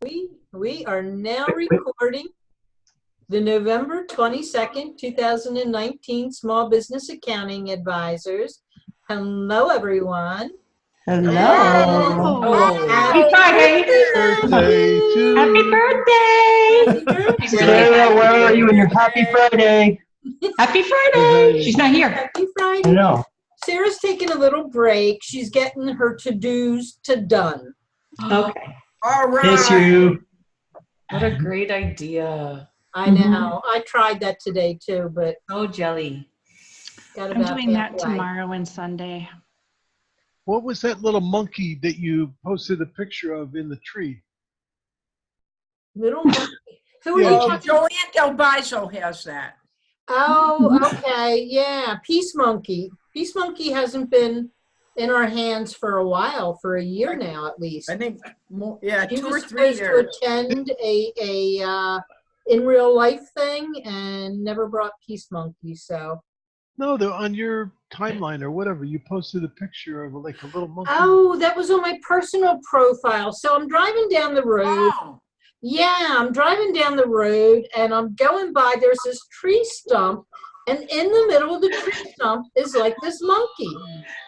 We are now recording the November 22nd, 2019 Small Business Accounting Advisors. Hello, everyone. Hello. Oh, Happy Friday. birthday to Happy birthday. Happy birthday. Sarah, where are you in your happy Friday? Happy Friday. She's not here. Happy I Friday. know. Sarah's taking a little break. She's getting her to-dos done. Okay. All right. Miss you. What a great idea. I know. I tried that today too, but So jelly. got I'm about doing that halfway. tomorrow and Sunday. What was that little monkey that you posted a picture of in the tree? Little monkey. Who are Yeah, you Oh, talking? Joanne Del Biso has that. Oh, okay. Yeah. Peace Monkey. Peace Monkey hasn't been in our hands for a while, for a year now at least. I think more, yeah, He 2 or was 3 supposed years. to attend a in real life thing and never brought Peace Monkey. So, No, they're on your timeline or whatever. You posted a picture of like a little monkey. oh, that was on my personal profile. So I'm driving down the road. Oh, Yeah, I'm driving down the road and I'm going by. There's this tree stump, and in the middle of the tree stump is like this monkey.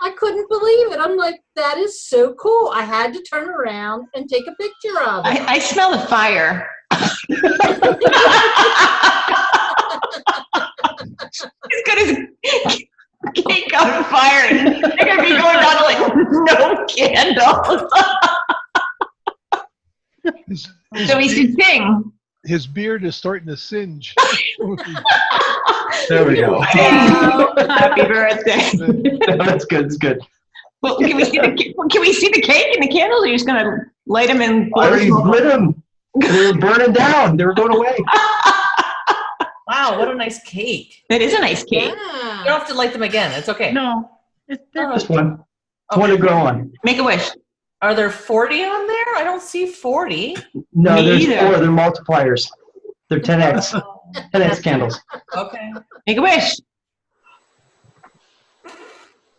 I couldn't believe it. I'm like, that is so cool. I had to turn around and take a picture of it. I smell the fire. He's got his cake on fire and they're going to be going down like no candles. So he should sing. His beard is starting to singe. There we go. Happy birthday. That's good. That's good. Well, can we see the cake and the candles? Or are you just gonna light them and I already lit them. They were burning down. They were going away. wow, what a nice cake. That is a nice cake. You Yeah. don't have to light them again. It's okay. No, they're Just one. One to grow on. Make a wish. Are there 40 on there? I don't see 40. No, Me there's either. 4. They're multipliers. They're 10x. 10x candles. Okay. Make a wish.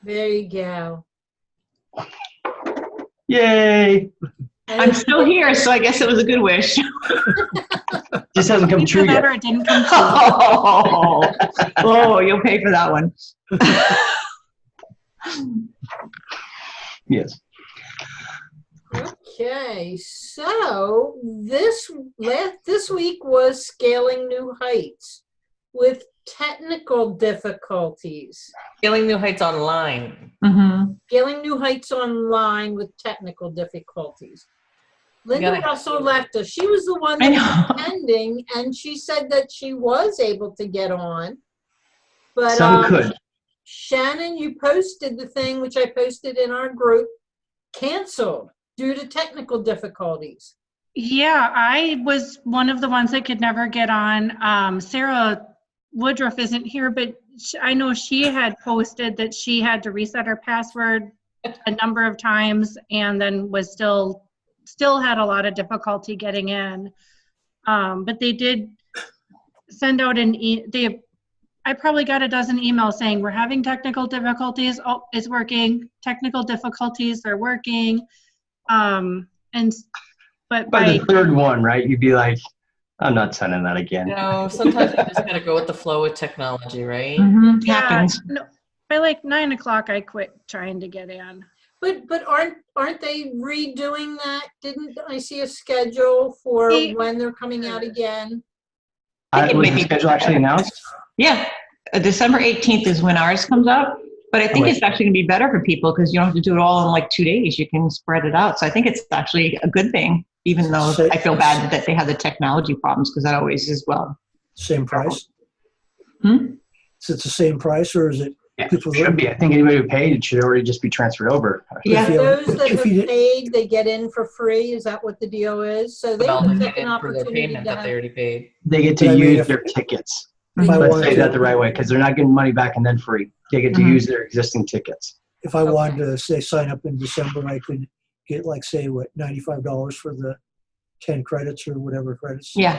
There you go. Yay. I'm still here, so I guess it was a good wish. Just hasn't come true either that yet. or it didn't come true. Oh, you'll pay for that one. Yes. Okay, so this week was scaling new heights with technical difficulties. Scaling New Heights online. Mm-hmm. Scaling new heights online with technical difficulties. Linda gotta- Russell left us. She was the one I that was know. attending, and she said that she was able to get on. But Some could. Shannon, you posted the thing, which I posted in our group, canceled due to technical difficulties. Yeah, I was one of the ones that could never get on. Sarah Woodruff isn't here, but I know she had posted that she had to reset her password a number of times and then was still had a lot of difficulty getting in. But they did send out I probably got a dozen emails saying we're having technical difficulties. Oh, it's working. Technical difficulties, they're working. But By the third one, right? You'd be like, I'm not sending that again. No, sometimes you just gotta go with the flow with technology, right? Mm-hmm. yeah, Happens. no, by like 9 o'clock, I quit trying to get in. But aren't they redoing that? Didn't I see a schedule for They- when they're coming out again? Was the schedule actually announced? Yeah, December 18th is when ours comes up, but I think it's actually going to be better for people because you don't have to do it all in like 2 days. You can spread it out. So I think it's actually a good thing, even though I feel bad that they have the technology problems because that always is well. Same price? Hmm? Is it the same price or is it? Yeah, People it should be. I think anybody who paid, it should already just be transferred over. Yeah. If you- Those that if have you did- paid, they get in for free. Is that what the deal is? So they Well, have they a get second in for their opportunity payment to that they have. already paid. They get But to I mean, use if- their tickets. If I Let's wanted say that to, the right way, because they're not getting money back and then free. They get to Mhm. use their existing tickets. if I wanted to say sign up in December, I could get like, say, what, $95 for the 10 credits or whatever credits? Yeah.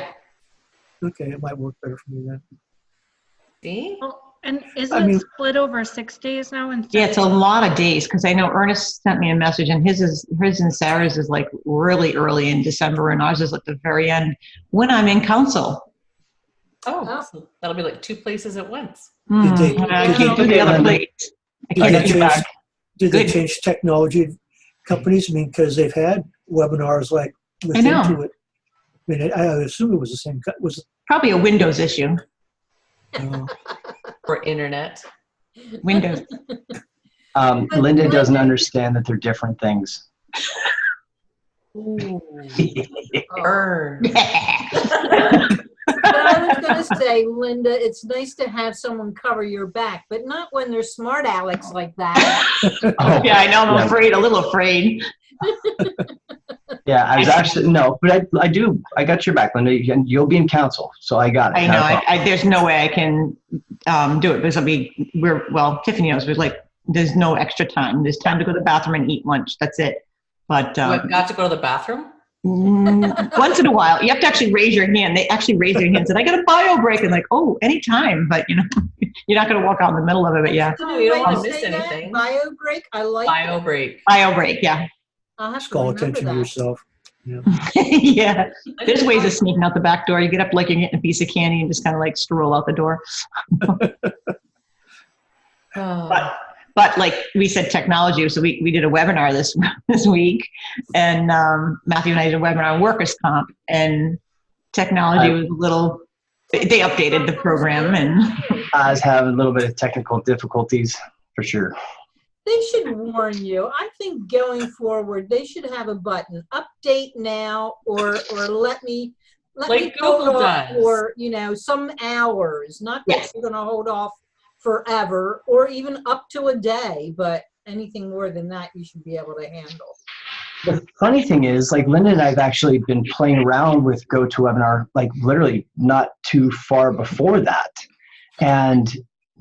Okay, it might work better for me then. See? And isn't it split over 6 days now? Yeah, it's a lot of days because I know Ernest sent me a message, and his and Sarah's is like really early in December, and ours is at the very end when I'm in council. Oh, so that'll be like 2 places at once. Did I can't do the other plate. I can't get you back. Did they change technology companies? I mean, because they've had webinars like with Intuit. I mean, I assume it was the same. Was probably a Windows issue. For internet. Windows. Linda doesn't understand that they're different things. Ooh. Burn. But I was going to say, Linda, it's nice to have someone cover your back, but not when they're smart Alex like that. Oh, yeah, I know. I'm afraid, a little afraid. Yeah, I was actually, no, but I got your back, Linda. You'll be in council, so I got it. I know. There's no way I can do it because Tiffany knows, there's no extra time. There's time to go to the bathroom and eat lunch. That's it. But I've got to go to the bathroom? Once in a while. You have to actually raise your hand. They actually raise their hand and said, I got a bio break. And oh, anytime. But, you're not going to walk out in the middle of it. But yeah. No, you don't want to miss anything. Bio break? I like bio break. Bio break, yeah. I'll have to call remember attention that. to yourself. Yeah. Yeah. There's ways of sneaking out the back door. You get up like you're getting a piece of candy and just kind of stroll out the door. But like we said, technology. So we did a webinar this week, and Matthew and I did a webinar on workers' comp, and technology was a little. They updated the program, and I was having a little bit of technical difficulties for sure. They should warn you. I think going forward, they should have a button, update now, or let me Like hold Google off does. for some hours. Not that you're going to hold off forever, or even up to a day, but anything more than that, you should be able to handle. The funny thing is, Linda and I have actually been playing around with GoToWebinar, literally not too far before that. And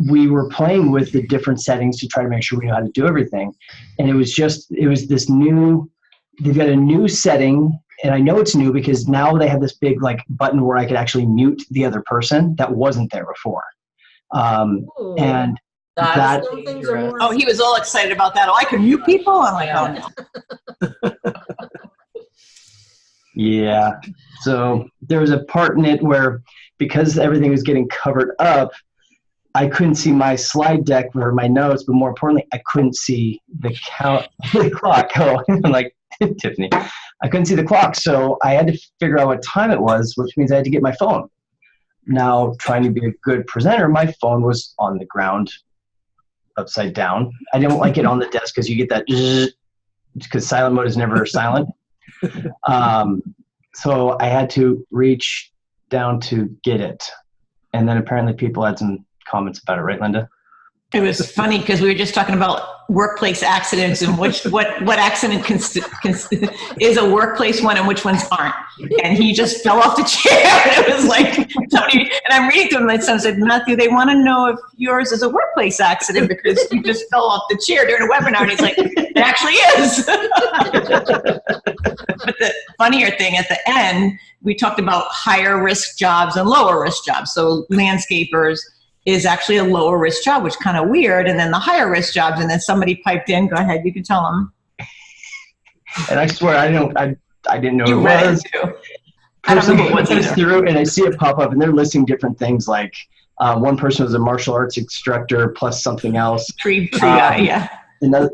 we were playing with the different settings to try to make sure we know how to do everything. And it was this new, they've got a new setting, and I know it's new because now they have this big button where I could actually mute the other person that wasn't there before. And that Some things are more. oh, he was all excited about that. Oh, I can mute people. I'm like, oh no. Yeah. So there was a part in it where, because everything was getting covered up, I couldn't see my slide deck or my notes, but more importantly, I couldn't see the clock. Oh, I'm like, Tiffany, I couldn't see the clock. So I had to figure out what time it was, which means I had to get my phone. Now, trying to be a good presenter, my phone was on the ground, upside down. I didn't like it on the desk because you get that, because silent mode is never silent. So I had to reach down to get it. And then apparently people had some comments about it, right, Linda? It was funny because we were just talking about workplace accidents and what accident is a workplace one and which ones aren't. And he just fell off the chair. And it was like somebody, and I'm reading to him, my son said, Matthew, they want to know if yours is a workplace accident because you just fell off the chair during a webinar. And he's like, it actually is. But the funnier thing at the end, we talked about higher risk jobs and lower risk jobs. So landscapers is actually a lower risk job, which is kind of weird. And then the higher risk jobs, and then somebody piped in. Go ahead, you can tell them. And I swear, I didn't know You who read it was. it too. I don't know what it was through, and I see it pop up, and they're listing different things. Like one person was a martial arts instructor plus something else. Tree guy, yeah.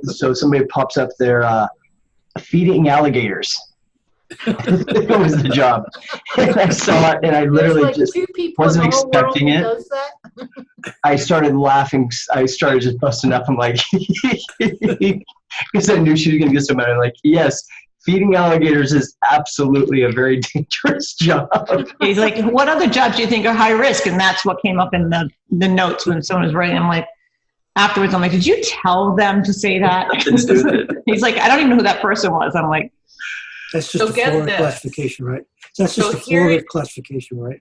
So somebody pops up there feeding alligators. That was the job. And I saw it, and I literally just wasn't expecting it. I started laughing. I started just busting up. I'm like, because I knew she was going to get somebody. I'm like, yes, feeding alligators is absolutely a very dangerous job. He's like, what other jobs do you think are high risk? And that's what came up in the notes when someone was writing. I'm like, afterwards, I'm like, did you tell them to say that? He's like, I don't even know who that person was. I'm like, that's just a Florida classification, right? That's just a Florida classification, right?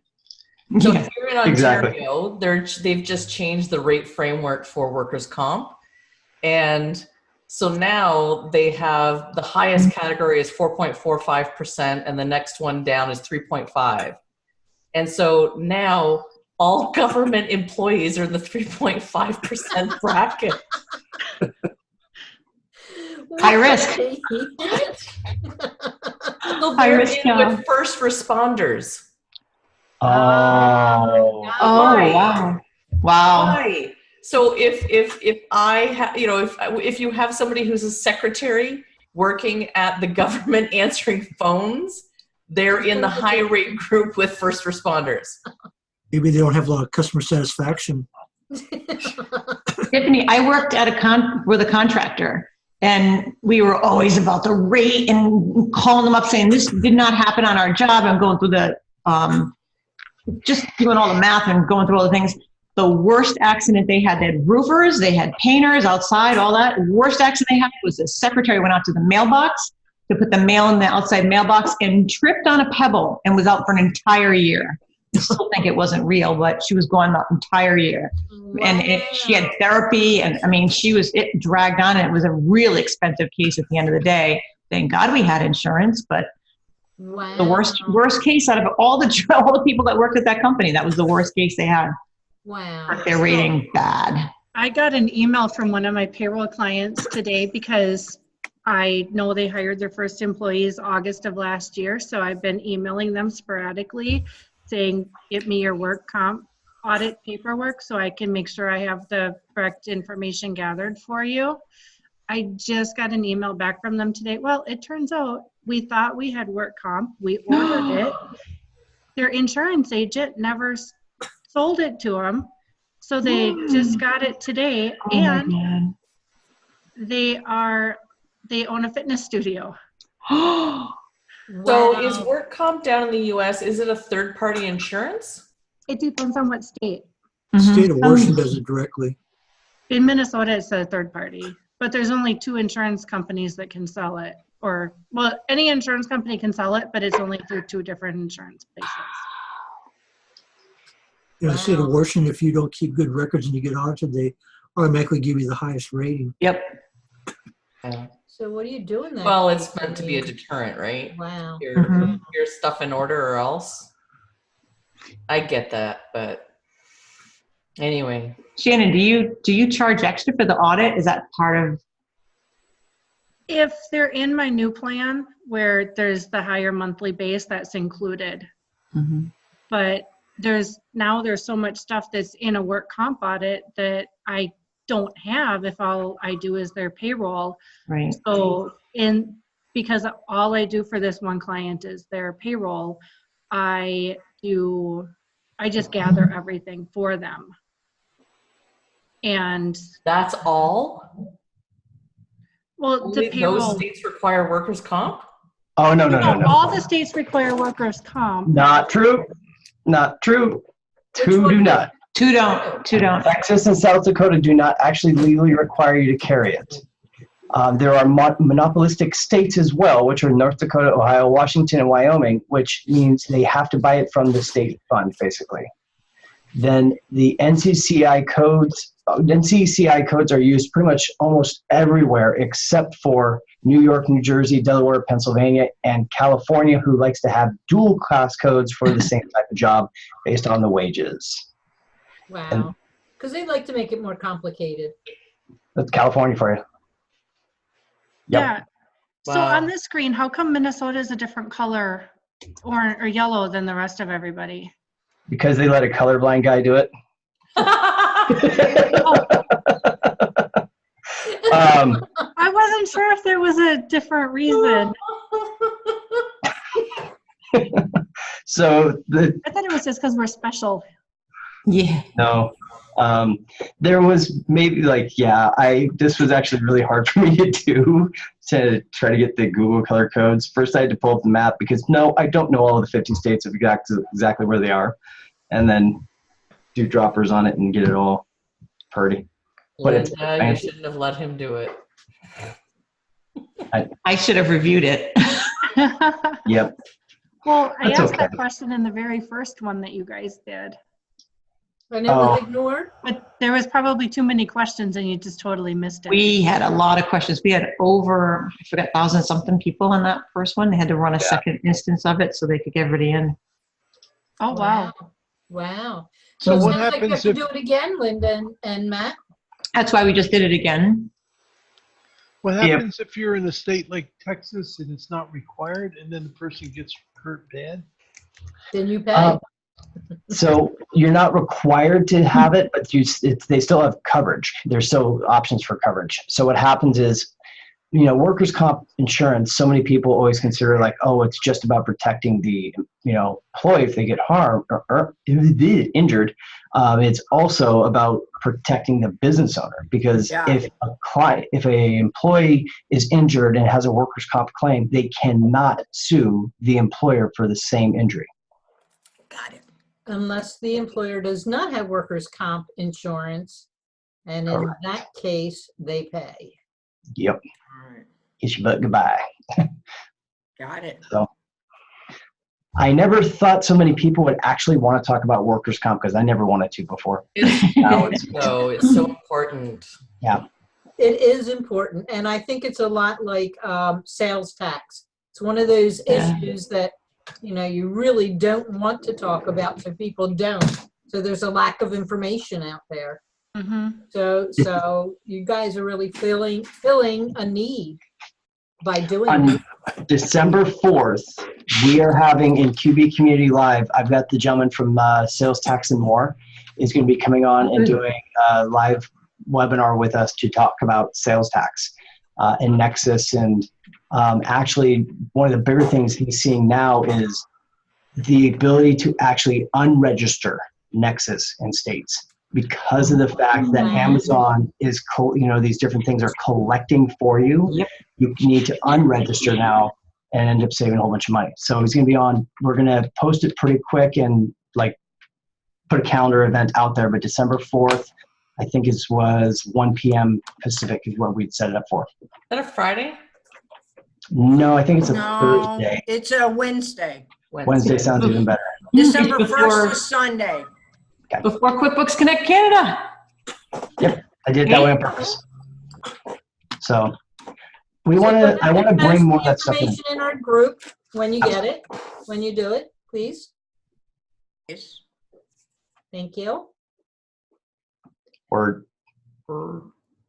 So here in Ontario, they've just changed the rate framework for workers' comp. And so now they have the highest category is 4.45%, and the next one down is 3.5. And so now all government employees are in the 3.5% bracket. High risk. So they're in with first responders. Oh. Wow. Why? So if I if you have somebody who's a secretary working at the government answering phones, they're in the high rate group with first responders. Maybe they don't have a lot of customer satisfaction. Tiffany, I worked at with a contractor, and we were always about the rate and calling them up saying this did not happen on our job. I'm going through the just doing all the math and going through all the things. The worst accident they had roofers, they had painters outside, all that. Worst accident they had was the secretary went out to the mailbox to put the mail in the outside mailbox and tripped on a pebble and was out for an entire year. I still think it wasn't real, but she was gone the entire year. Wow. And she had therapy, and I mean, it dragged on, and it was a really expensive case at the end of the day. Thank God we had insurance, but wow. The worst case out of all the people that worked at that company, that was the worst case they had. Wow. They're rating bad. I got an email from one of my payroll clients today because I know they hired their first employees August of last year. So I've been emailing them sporadically saying, get me your work comp audit paperwork so I can make sure I have the correct information gathered for you. I just got an email back from them today. Well, it turns out we thought we had work comp. We ordered it. Their insurance agent never sold it to them. So they just got it today, and they own a fitness studio. So is work comp down in the US, is it a third party insurance? It depends on what state. State of Washington does it directly. In Minnesota, it's a third party, but there's only 2 insurance companies that can sell it. Well, any insurance company can sell it, but it's only through 2 different insurance places. In the state of Washington, if you don't keep good records and you get audited, they automatically give you the highest rating. Yep. So what are you doing there? Well, it's meant to be a deterrent, right? Wow. Your stuff in order or else. I get that, but anyway. Shannon, do you charge extra for the audit? Is that part of? If they're in my new plan where there's the higher monthly base, that's included. But there's so much stuff that's in a work comp audit that I don't have if all I do is their payroll. Right. So because all I do for this one client is their payroll, I just gather everything for them. And that's all? Well, only the payroll. Those states require workers' comp? Oh, no. All the states require workers' comp. Not true. Not true. 2 do not. 2 don't. 2 don't. Texas and South Dakota do not actually legally require you to carry it. There are monopolistic states as well, which are North Dakota, Ohio, Washington, and Wyoming, which means they have to buy it from the state fund, basically. Then the NCCI codes are used pretty much almost everywhere except for New York, New Jersey, Delaware, Pennsylvania, and California, who likes to have dual class codes for the same type of job based on the wages. Wow. Because they like to make it more complicated. That's California for you. Yep. Yeah. So on this screen, how come Minnesota is a different color or yellow than the rest of everybody? Because they let a colorblind guy do it. I wasn't sure if there was a different reason. So I thought it was just because we're special. Yeah. No. There was maybe this was actually really hard for me to do, to try to get the Google color codes. First I had to pull up the map because I don't know all of the 50 states of exactly where they are, and then do droppers on it and get it all pretty. But Linda, you shouldn't have let him do it. I should have reviewed it. Yep. Well, I asked that question in the very first one that you guys did. And it was ignored? But there was probably too many questions and you just totally missed it. We had a lot of questions. We had over, 1,000-something people on that first one. They had to run a second instance of it so they could get everybody in. Oh, wow. Wow. So Well, it what sounds like you have happens to if do it again, Linda and Matt. That's why we just did it again. you're in a state like Texas and it's not required, and then the person gets hurt bad? Then you pay. So you're not required to have it, but they still have coverage. There's still options for coverage. So what happens is, workers' comp insurance, so many people always consider like, oh, it's just about protecting the, employee if they get harmed or injured. It's also about protecting the business owner, because if an employee is injured and has a workers' comp claim, they cannot sue the employer for the same injury. Got it. Unless the employer does not have workers' comp insurance, and in that case, they pay. Yep. All right. Kiss your butt goodbye. Got it. So I never thought so many people would actually want to talk about workers' comp, because I never wanted to before. It's so important. Yeah. It is important, and I think it's a lot like sales tax. It's one of those issues that you really don't want to talk about, so people don't. So there's a lack of information out there. Mm-hmm. So you guys are really filling a need by doing it. On December 4th, we are having in QB Community Live, I've got the gentleman from Sales Tax and More is going to be coming on and doing a live webinar with us to talk about sales tax and Nexus. And actually, one of the bigger things he's seeing now is the ability to actually unregister Nexus in states, because of the fact that Amazon is, these different things are collecting for you. Yep. You need to unregister now and end up saving a whole bunch of money. So he's going to be on. We're going to post it pretty quick and put a calendar event out there. But December 4th, I think was 1 p.m. Pacific is what we'd set it up for. Is that a Friday? No, I think it's a No, Thursday. it's a Wednesday. Wednesday sounds even better. December 1st is Sunday. Okay. Before QuickBooks Connect Canada. Yep, I did that way on purpose. So I want to bring more of that stuff in. Information in our group when you get it, when you do it, please. Yes. Thank you. Or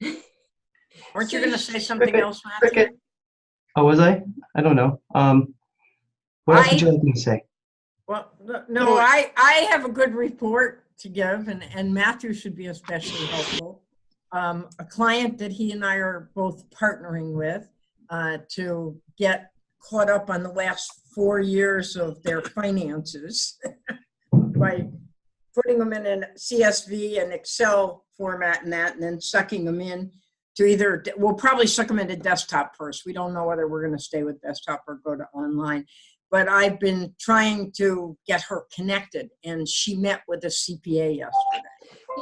Weren't you going to say something else, Matthew? oh, was I? I don't know. What else would you like me to say? Well, no, I have a good report to give, and Matthew should be especially helpful. A client that he and I are both partnering with to get caught up on the last 4 years of their finances by putting them in a CSV and Excel format and then sucking them in to we'll probably suck them into desktop first. We don't know whether we're going to stay with desktop or go to online. But I've been trying to get her connected, and she met with a CPA yesterday.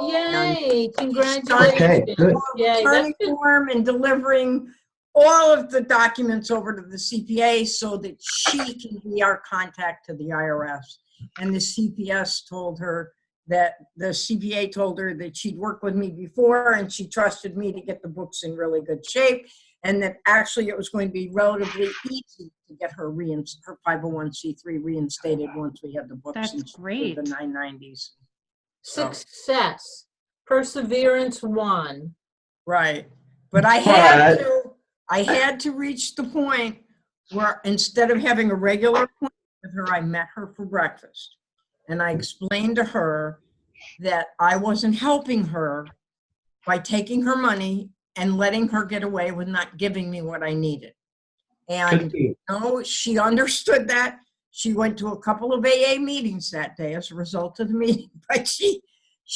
Yay! Congratulations. Okay, good. Yay, Turning form and delivering all of the documents over to the CPA so that she can be our contact to the IRS. And the CPA told her that she'd worked with me before and she trusted me to get the books in really good shape, and that actually it was going to be relatively easy to get her 501c3 reinstated once we had the books. That's great. The 990s. Success. Perseverance won. Right. But I had to reach the point where instead of having a regular appointment with her, I met her for breakfast. And I explained to her that I wasn't helping her by taking her money and letting her get away with not giving me what I needed. And she understood that. She went to a couple of AA meetings that day as a result of the meeting, but she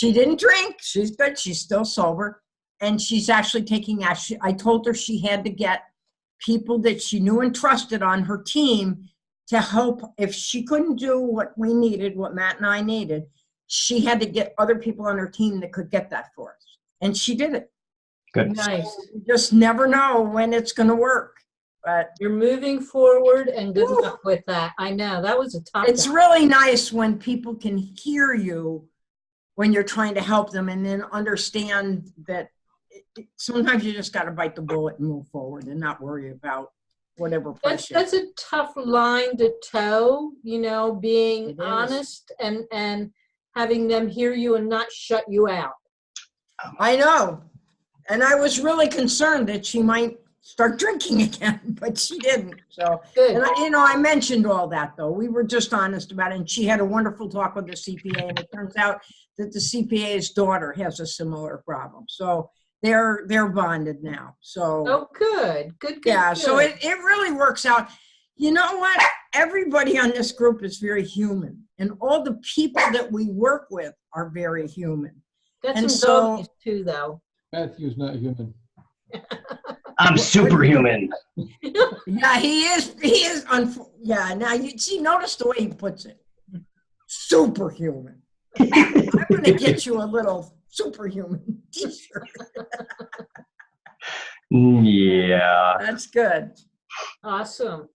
didn't drink. She's good. She's still sober. And she's actually taking action. I told her she had to get people that she knew and trusted on her team to help. If she couldn't do what we needed, what Matt and I needed, she had to get other people on her team that could get that for us. And she did it. Good. Nice. So you just never know when it's going to work. But you're moving forward, and good luck with that. I know that was a tough. It's really nice when people can hear you when you're trying to help them, and then understand that sometimes you just got to bite the bullet and move forward and not worry about whatever pressure. That's a tough line to toe. Being honest and having them hear you and not shut you out. I know. And I was really concerned that she might start drinking again, but she didn't. So, Good. and I mentioned all that though. We were just honest about it. And she had a wonderful talk with the CPA, and it turns out that the CPA's daughter has a similar problem. So they're bonded now. So Oh, good. yeah, Good. so it really works out. You know what? Everybody on this group is very human, and all the people that we work with are very human. Got and some so- doggies too, though. Matthew's not human. I'm superhuman. Yeah, he is. Yeah, now you see, notice the way he puts it. Superhuman. I'm going to get you a little superhuman t-shirt. Yeah. That's good. Awesome.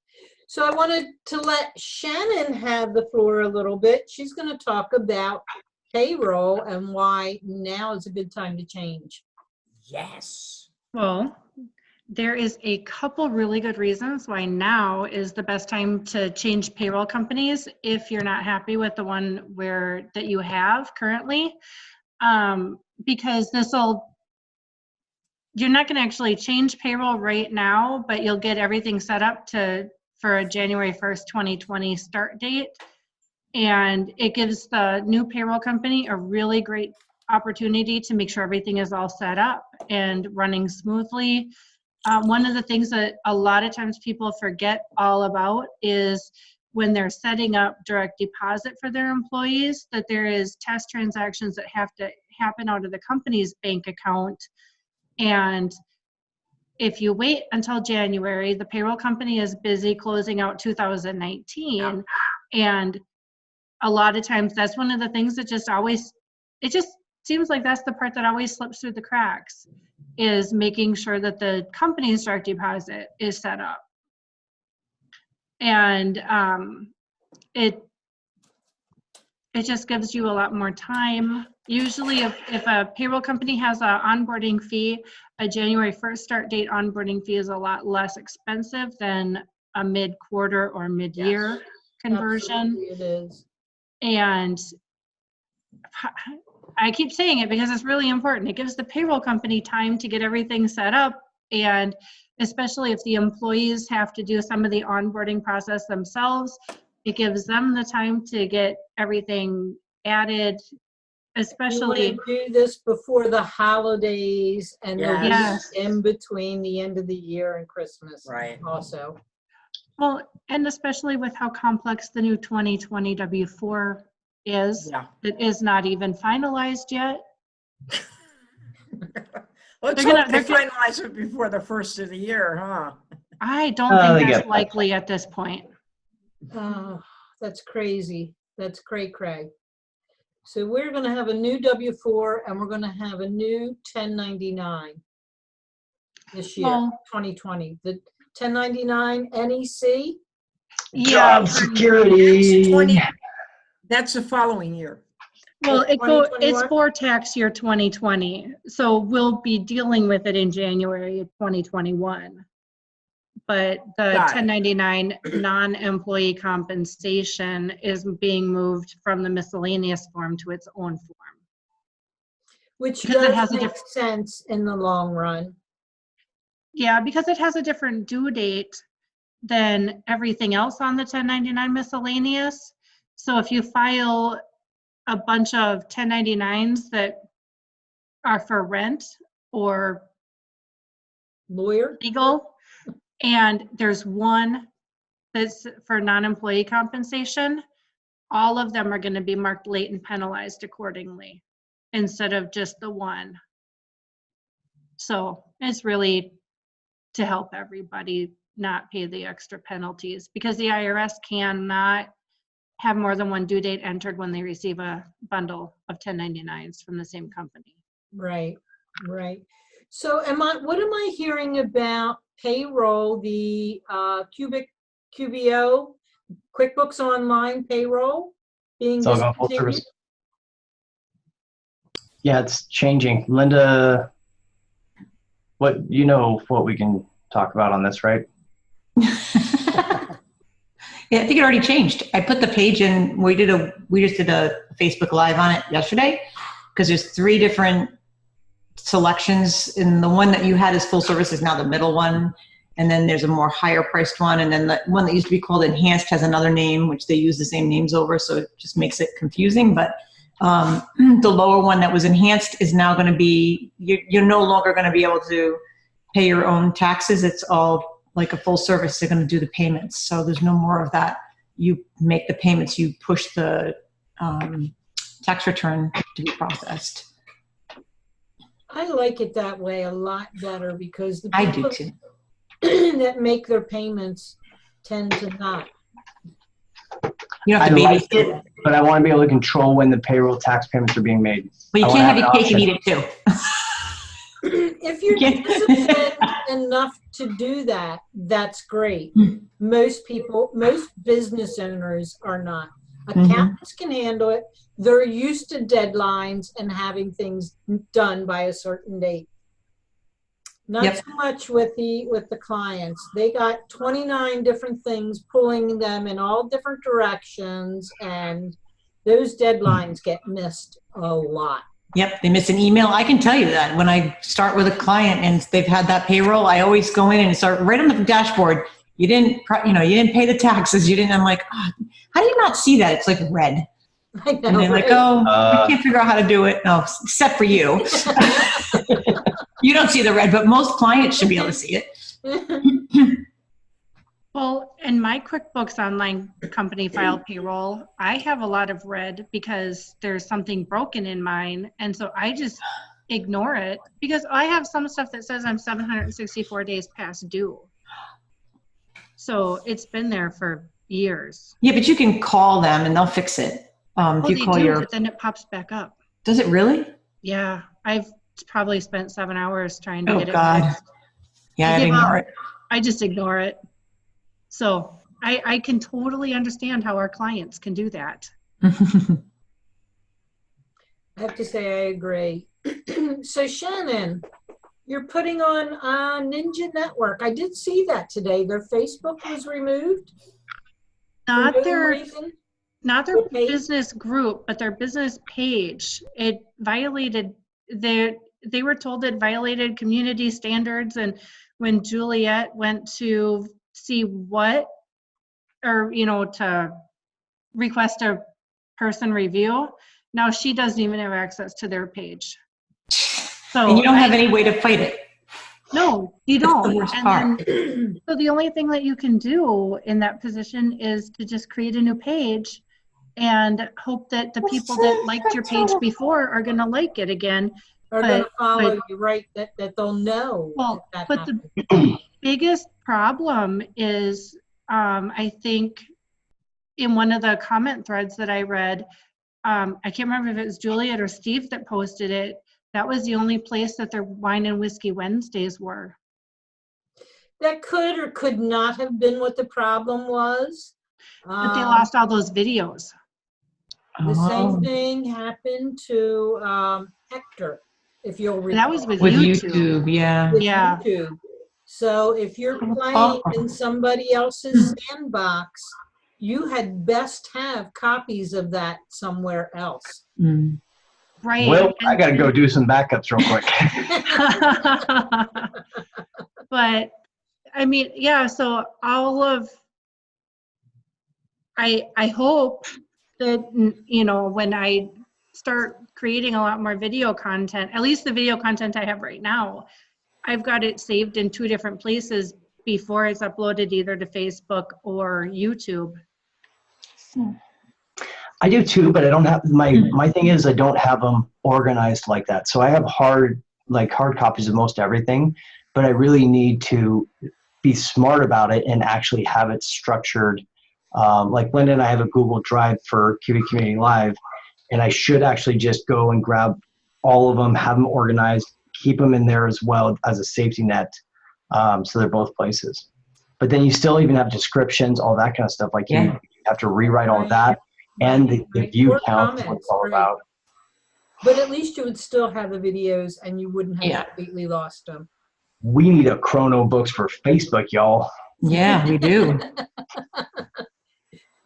So I wanted to let Shannon have the floor a little bit. She's going to talk about payroll and why now is a good time to change. Yes. Well, there is a couple really good reasons why now is the best time to change payroll companies if you're not happy with the one that you have currently. Because you're not going to actually change payroll right now, but you'll get everything set up for a January 1st, 2020 start date. And it gives the new payroll company a really great opportunity to make sure everything is all set up and running smoothly. One of the things that a lot of times people forget all about is when they're setting up direct deposit for their employees, that there is test transactions that have to happen out of the company's bank account. And if you wait until January, the payroll company is busy closing out 2019. And a lot of times that's one of the things that it just seems like that's the part that always slips through the cracks, is making sure that the company's direct deposit is set up. And it just gives you a lot more time. Usually if a payroll company has an onboarding fee, a January 1st start date onboarding fee is a lot less expensive than a mid-quarter or mid-year conversion. Absolutely it is. And I keep saying it because it's really important. It gives the payroll company time to get everything set up, and especially if the employees have to do some of the onboarding process themselves, it gives them the time to get everything added, especially. You want to do this before the holidays and the Yes. week in between the end of the year and Christmas. Right. Also. Well, and especially with how complex the new 2020 W-4 is. Yeah. It is not even finalized yet. Let's They're hope they gonna- finalize it before the first of the year, huh? I don't they think get that's likely at this point. Oh, that's crazy. That's cray-cray. So we're going to have a new W-4 and we're going to have a new 1099 this year, Well, 2020. The 1099 NEC. Job security. That's the following year. Well, it's 2021? for tax year 2020, so we'll be dealing with it in January of 2021. But the Got it. 1099 non-employee compensation is being moved from the miscellaneous form to its own form. Which Because it does has a make sense in the long run. Yeah, because it has a different due date than everything else on the 1099 miscellaneous. So if you file a bunch of 1099s that are for rent or Lawyer? legal, and there's one that's for non-employee compensation, all of them are going to be marked late and penalized accordingly instead of just the one. So it's really to help everybody not pay the extra penalties, because the IRS cannot have more than one due date entered when they receive a bundle of 1099s from the same company. Right, right. So what am I hearing about payroll, the QBO, QuickBooks Online payroll being It's all going full discontinued? service. Yeah, it's changing. Linda, what we can talk about on this, right? Yeah, I think it already changed. I put the page in. We just did a Facebook Live on it yesterday because there's 3 different selections, and the one that you had as full service is now the middle one, and then there's a more higher priced one, and then the one that used to be called enhanced has another name, which they use the same names over, so it just makes it confusing. But the lower one that was enhanced is now going to be, you're no longer going to be able to pay your own taxes. It's all like a full service. They're going to do the payments, so there's no more of that. You make the payments, you push the tax return to be processed. I like it that way a lot better because the I people do too. that make their payments tend to not. You don't I have to like babysit. it, but I want to be able to control when the payroll tax payments are being made. But you I can't have wanna your cake and an eat it too. If you're Yeah. disciplined enough to do that, that's great. Most business owners are not. Accountants can handle it. They're used to deadlines and having things done by a certain date. Not Yep. so much with the clients. They got 29 different things pulling them in all different directions, and those deadlines get missed a lot. Yep, they miss an email. I can tell you that when I start with a client and they've had that payroll, I always go in and start right on the dashboard. You didn't pay the taxes. You didn't. I'm like, oh, how do you not see that? It's like red. I know, And they're like, right? oh, I can't figure out how to do it. No, except for you. You don't see the red, but most clients should be able to see it. Well, in my QuickBooks Online company file payroll, I have a lot of red because there's something broken in mine. And so I just ignore it because I have some stuff that says I'm 764 days past due. So it's been there for years. Yeah, but you can call them and they'll fix it. If you call but then it pops back up. Does it really? Yeah, I've probably spent 7 hours trying to get it God. fixed. Yeah, I'd ignore it. I just ignore it. So I can totally understand how our clients can do that. I have to say I agree. So Shannon, you're putting on Ninja Network. I did see that today. Their Facebook was removed. Not for no their reason. Okay. business group, but their business page. It violated they were told it violated community standards, and when Juliet went to see to request a person review, now she doesn't even have access to their page. So and you don't have any way to fight it. No, you don't. The worst part. So the only thing that you can do in that position is to just create a new page and hope that the people that liked your page before are going to like it again. Are going to follow you, right? That they'll know. Well, that but happened. the biggest problem is, I think, in one of the comment threads that I read, I can't remember if it was Juliet or Steve that posted it. That was the only place that their Wine and Whiskey Wednesdays were. That could or could not have been what the problem was. But they lost all those videos. The same thing happened to Hector, if you'll recall. That was with YouTube, yeah. With Yeah. YouTube. So if you're playing in somebody else's sandbox, you had best have copies of that somewhere else. Mm. Right. Well, I got to go do some backups real quick. But I mean, yeah, so I hope that, when I start creating a lot more video content, at least the video content I have right now, I've got it saved in 2 different places before it's uploaded either to Facebook or YouTube. I do too, but I don't have my thing is I don't have them organized like that. So I have hard copies of most everything, but I really need to be smart about it and actually have it structured. Like Linda and I have a Google Drive for QB Community Live, and I should actually just go and grab all of them, have them organized, keep them in there as well as a safety net. So they're both places. But then you still even have descriptions, all that kind of stuff. Like you have to rewrite all of that. And the view count is what it's all about. But at least you would still have the videos and you wouldn't have completely lost them. We need a Chrono Books for Facebook, y'all. Yeah, we do.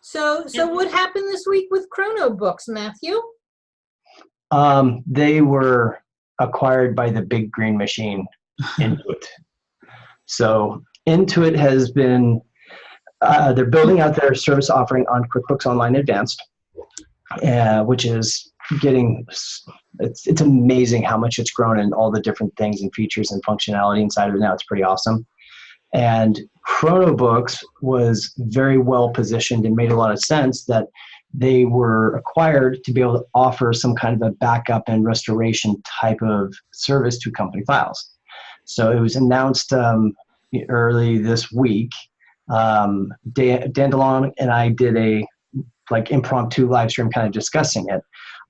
So what happened this week with Chronobooks, Matthew? They were acquired by the big green machine, Intuit. So Intuit has been, they're building out their service offering on QuickBooks Online Advanced, which is it's amazing how much it's grown and all the different things and features and functionality inside of it now. It's pretty awesome. And Chronobooks was very well positioned and made a lot of sense that they were acquired to be able to offer some kind of a backup and restoration type of service to company files. So it was announced early this week. Dan DeLong and I did a impromptu live stream kind of discussing it.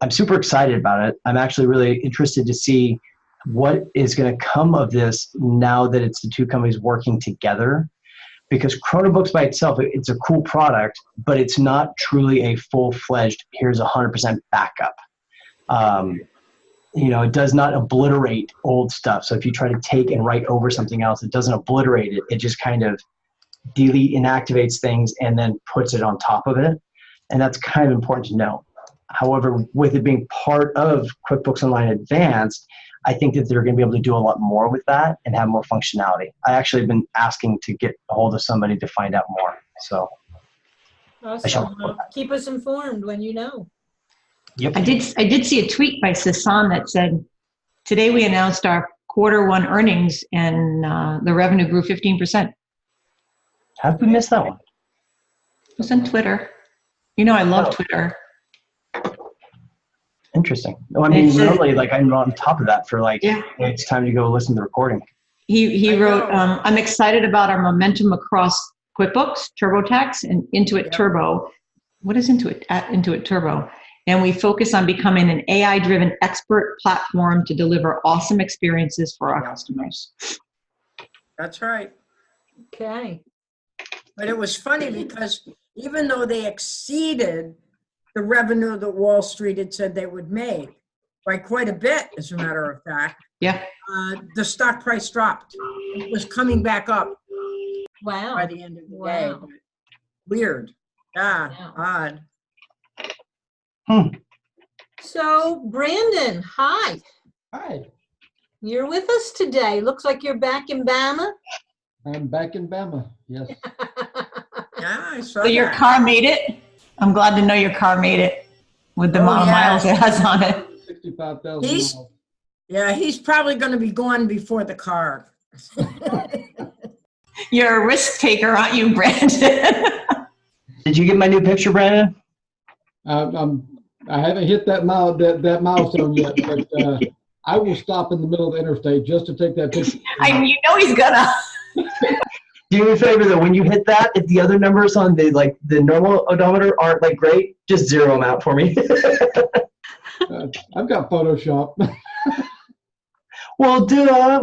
I'm super excited about it. I'm actually really interested to see what is going to come of this now that it's the two companies working together, because Chronobooks by itself, it's a cool product, but it's not truly a full-fledged, here's 100% backup. It does not obliterate old stuff. So if you try to take and write over something else, it doesn't obliterate it. It just kind of inactivates things and then puts it on top of it. And that's kind of important to know. However, with it being part of QuickBooks Online Advanced, I think that they're going to be able to do a lot more with that and have more functionality. I actually have been asking to get a hold of somebody to find out more. So, awesome. Keep us informed when you know. Yep. I did see a tweet by Sasan that said, today we announced our Q1 earnings and the revenue grew 15%. How did we miss that one? It was on Twitter. I love Twitter. Interesting. No, I mean, normally, I'm on top of that for when it's time to go listen to the recording. He wrote, I'm excited about our momentum across QuickBooks, TurboTax, and Intuit Turbo. What is Intuit? Intuit Turbo. And we focus on becoming an AI-driven expert platform to deliver awesome experiences for our customers. That's right. Okay. But it was funny because even though they exceeded the revenue that Wall Street had said they would make by quite a bit, as a matter of fact, the stock price dropped. It was coming back up. Wow. By the end of the day. But weird. Odd. So, Brandon, hi. Hi. You're with us today. Looks like you're back in Bama. I'm back in Bama, yes. I saw so your car made it? I'm glad to know your car made it with the amount of miles it has on it. 65,000 miles. Yeah, he's probably going to be gone before the car. You're a risk taker, aren't you, Brandon? Did you get my new picture, Brandon? I haven't hit that milestone yet, but I will stop in the middle of the interstate just to take that picture. He's gonna. Do me a favor though, when you hit that, if the other numbers on the normal odometer aren't great, just zero them out for me. I've got Photoshop. Well,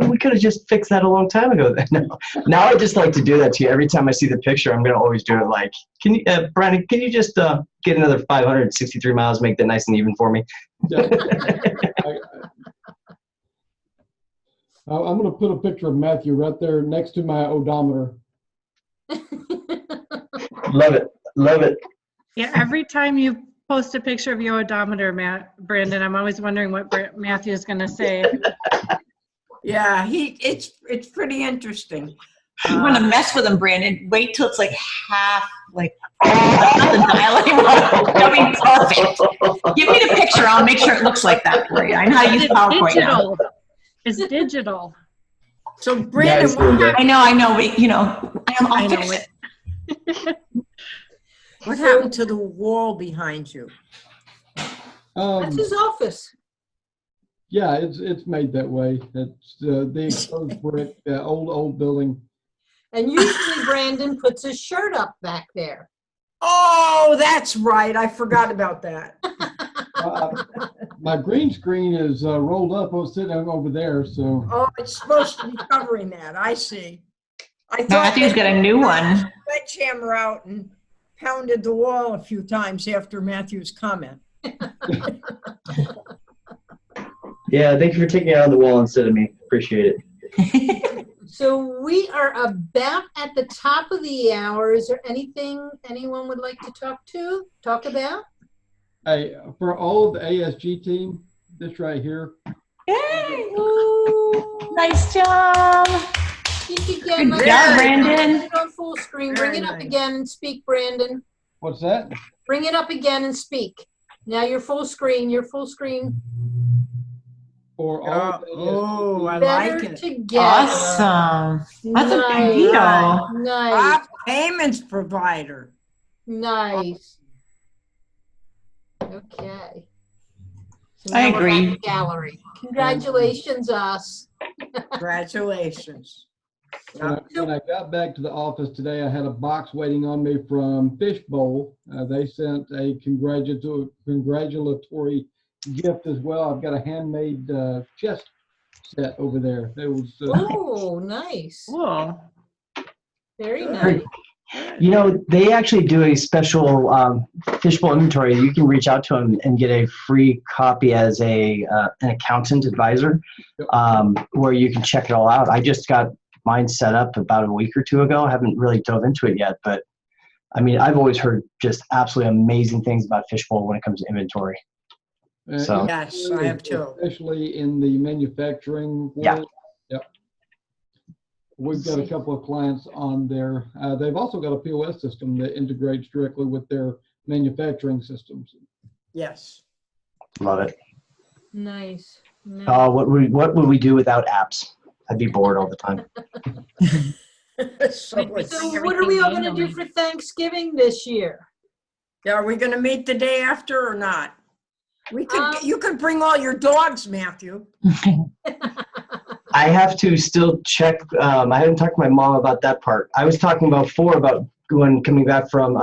we could have just fixed that a long time ago then. Now I just like to do that to you. Every time I see the picture, I'm going to always do it can you, Brandon, can you just get another 563 miles, make that nice and even for me? Yeah. I'm going to put a picture of Matthew right there next to my odometer. Love it. Yeah, every time you post a picture of your odometer, Brandon, I'm always wondering what Matthew is going to say. Yeah, it's pretty interesting. You want to mess with him, Brandon? Wait till it's half, dialing mode. That'll be perfect. Give me the picture. I'll make sure it looks like that for you. I know how to use PowerPoint now. It's digital. So Brandon, I know. I know it. What happened to the wall behind you? That's his office. Yeah, it's made that way. It's the exposed brick, old building. And usually Brandon puts his shirt up back there. Oh, that's right. I forgot about that. My green screen is rolled up. I was sitting over there, so. Oh, it's supposed to be covering that. I see. I thought Matthew's got a new one. Sledgehammer out and pounded the wall a few times after Matthew's comment. Yeah, thank you for taking it out on the wall instead of me. Appreciate it. So we are about at the top of the hour. Is there anything anyone would like to talk about? Hey, for all of the ASG team, this right here. Yay! Ooh. Nice job. You should get Good my job, Brandon. Put it on full screen. Bring Very it up nice. again and speak, Brandon. What's that? Bring it up again and speak. Now you're full screen. You're full screen. For all of the Oh, I ASG Better like it. together. Awesome. That's a big deal. Nice. Top payments provider. Nice. Okay. So I now we're agree. at the gallery. Congratulations, us. Congratulations. When I got back to the office today, I had a box waiting on me from Fishbowl. They sent a congratulatory gift as well. I've got a handmade chest set over there. It was. Oh, nice. Cool. Very nice. You know, they actually do a special fishbowl inventory. You can reach out to them and get a free copy as an accountant advisor, where you can check it all out. I just got mine set up about a week or two ago. I haven't really dove into it yet, but I mean, I've always heard just absolutely amazing things about fishbowl when it comes to inventory. So Yes, I have too. Especially in the manufacturing world. Yeah. Yep. We've got a couple of clients on there. They've also got a POS system that integrates directly with their manufacturing systems. Yes. love it. Nice. What would we do without apps? I'd be bored all the time. So what are we all going to do for Thanksgiving this year? are we going to meet the day after or not? We could. You could bring all your dogs, Matthew. I have to still check. I haven't talked to my mom about that part. I was talking before about coming back from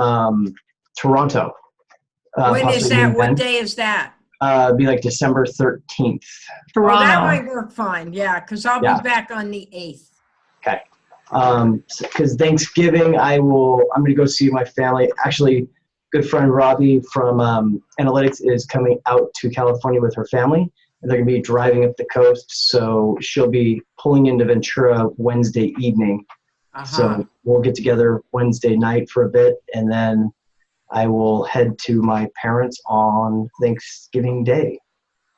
Toronto. When is that? What day is that? Be like December 13th. Oh, that might work fine. Yeah, because I'll be back on the 8th. Okay. Because Thanksgiving, I'm going to go see my family. Actually, good friend Robbie from Analytics is coming out to California with her family, and they're going to be driving up the coast. So she'll be pulling into Ventura Wednesday evening. So we'll get together Wednesday night for a bit, and then I will head to my parents on Thanksgiving Day.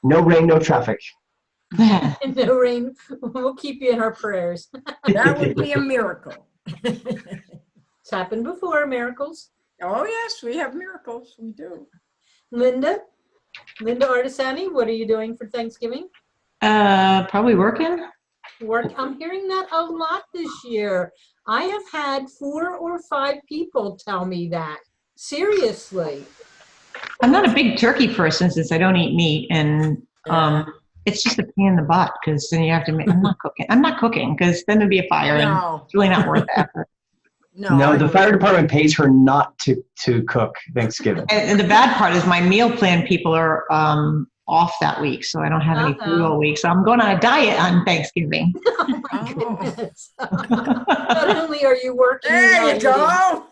No rain, no traffic. No rain. We'll keep you in our prayers. That would be a miracle. It's happened before, miracles. Oh, yes, we have miracles. We do. Linda Artisani, what are you doing for Thanksgiving? Probably working. I'm hearing that a lot this year. I have had 4 or 5 people tell me that. Seriously. I'm not a big turkey person since I don't eat meat, and it's just a pain in the butt because then you have to make. I'm not cooking because then there'd be a fire, and it's really not worth the effort. No, the fire department pays her not to cook Thanksgiving. And the bad part is my meal plan people are off that week, so I don't have any food all week. So I'm going on a diet on Thanksgiving. Oh my goodness. Not only are you working, there you go.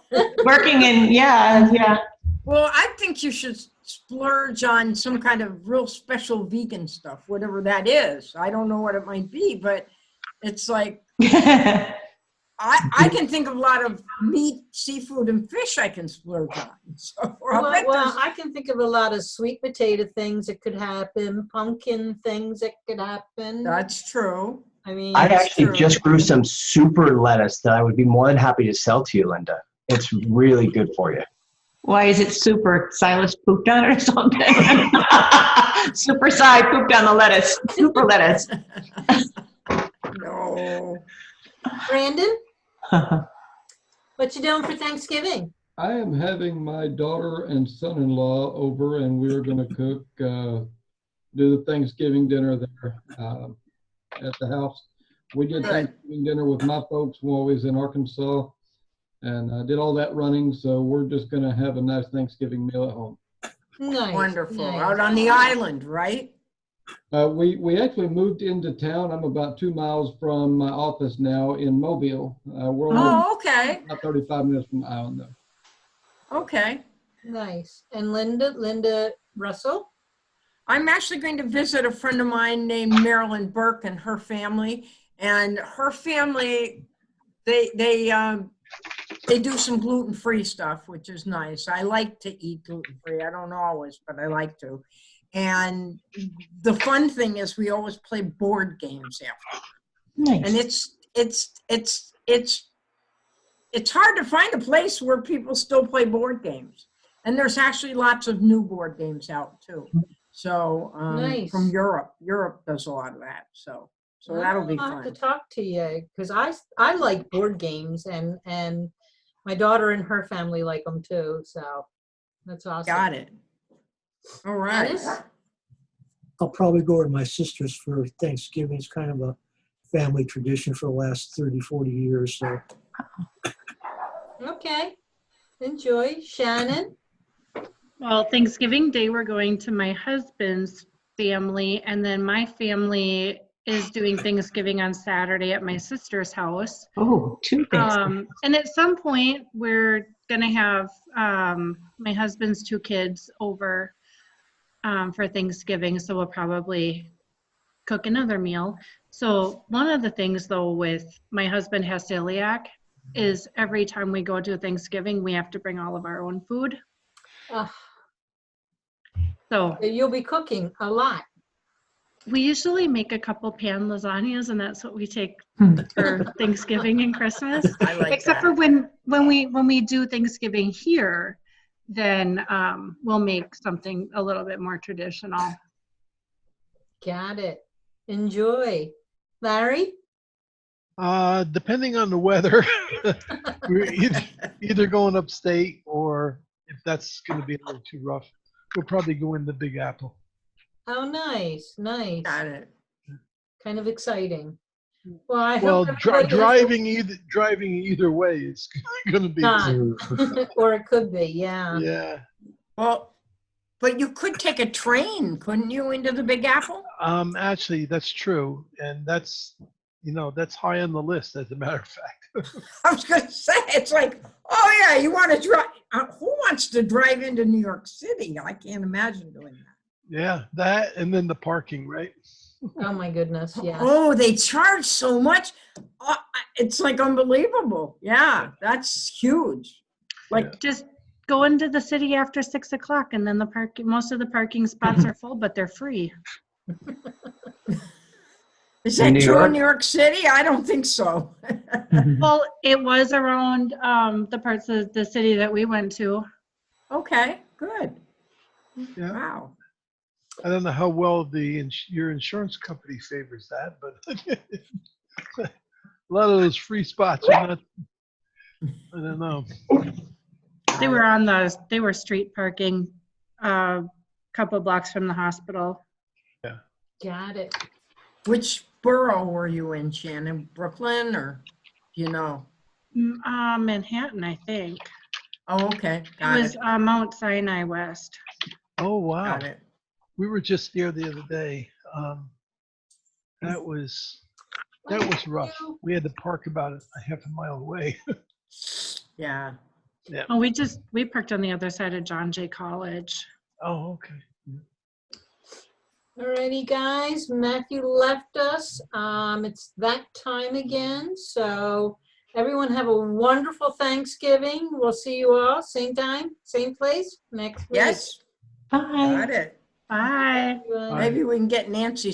Working and yeah. Well, I think you should splurge on some kind of real special vegan stuff, whatever that is. I don't know what it might be, but it's like I can think of a lot of meat, seafood, and fish I can splurge on. So, well, I can think of a lot of sweet potato things that could happen, pumpkin things that could happen. That's true. I mean, I actually just grew some super lettuce that I would be more than happy to sell to you, Linda. It's really good for you. Why is it super? Silas pooped on it or something? Super Si pooped on the lettuce. Super lettuce. No. Brandon? What you doing for Thanksgiving? I am having my daughter and son-in-law over, and we're going to cook, do the Thanksgiving dinner there at the house. We did Thanksgiving dinner with my folks while I was in Arkansas, and I did all that running, so we're just going to have a nice Thanksgiving meal at home. Nice. Wonderful. Nice. Out on the island, right? We actually moved into town. I'm about 2 miles from my office now in Mobile. We're only okay. about 35 minutes from the island, though. Okay. Nice. And Linda Russell? I'm actually going to visit a friend of mine named Marilyn Burke and her family. And her family, they do some gluten-free stuff, which is nice. I like to eat gluten-free. I don't always, but I like to. And the fun thing is we always play board games after. Nice. And it's hard to find a place where people still play board games. And there's actually lots of new board games out too. So Nice. from Europe does a lot of that. So that'll be I'll have to fun. talk to you because I like board games and my daughter and her family like them too. So that's awesome. Got it. All right. Dennis? I'll probably go to my sister's for Thanksgiving. It's kind of a family tradition for the last 30, 40 years. So. Okay. Enjoy. Shannon? Well, Thanksgiving Day, we're going to my husband's family, and then my family is doing Thanksgiving on Saturday at my sister's house. Oh, 2 things. And at some point, we're gonna have my husband's 2 kids over for Thanksgiving, so we'll probably cook another meal. So one of the things, though, with my husband has celiac, is every time we go to Thanksgiving, we have to bring all of our own food. So You'll be cooking a lot. we usually make a couple pan lasagnas, and that's what we take for Thanksgiving and Christmas. I like Except that. for when we do Thanksgiving here, then we'll make something a little bit more traditional. Got it. Enjoy. Larry? Depending on the weather, we're either going upstate, or if that's going to be a little too rough, we'll probably go in the Big Apple. Oh, nice. Nice. Got it. Kind of exciting. Well, I Well, hope everybody has driving either way, it's going to be. a- or it could be, yeah. Yeah. Well, but you could take a train, couldn't you, into the Big Apple? Actually, that's true, and that's high on the list, as a matter of fact. I was going to say, it's like, oh yeah, you want to drive? Who wants to drive into New York City? I can't imagine doing that. Yeah, that, and then the parking, right? Oh my goodness, yeah. Oh, they charge so much. It's like unbelievable. Yeah, that's huge. Like, Just go into the city after 6 o'clock, and then most of the parking spots are full, but they're free. is In that New true York? in New York City? I don't think so. Well, it was around the parts of the city that we went to. Okay, good. Yeah. Wow. I don't know how well your insurance company favors that, but a lot of those free spots are not. I don't know. They were street parking, couple blocks from the hospital. Yeah. Got it. Which borough were you in, Shannon? Brooklyn, or you know? Manhattan, I think. Oh, okay. It Got was it. Mount Sinai West. Oh wow. Got it. We were just there the other day. That was rough. We had to park about a half a mile away. Yeah. Yeah. Oh, we parked on the other side of John Jay College. Oh, okay. Alrighty, guys. Matthew left us. It's that time again. So everyone have a wonderful Thanksgiving. We'll see you all same time, same place next week. Yes. Bye. Got it. Bye. Bye. Maybe we can get Nancy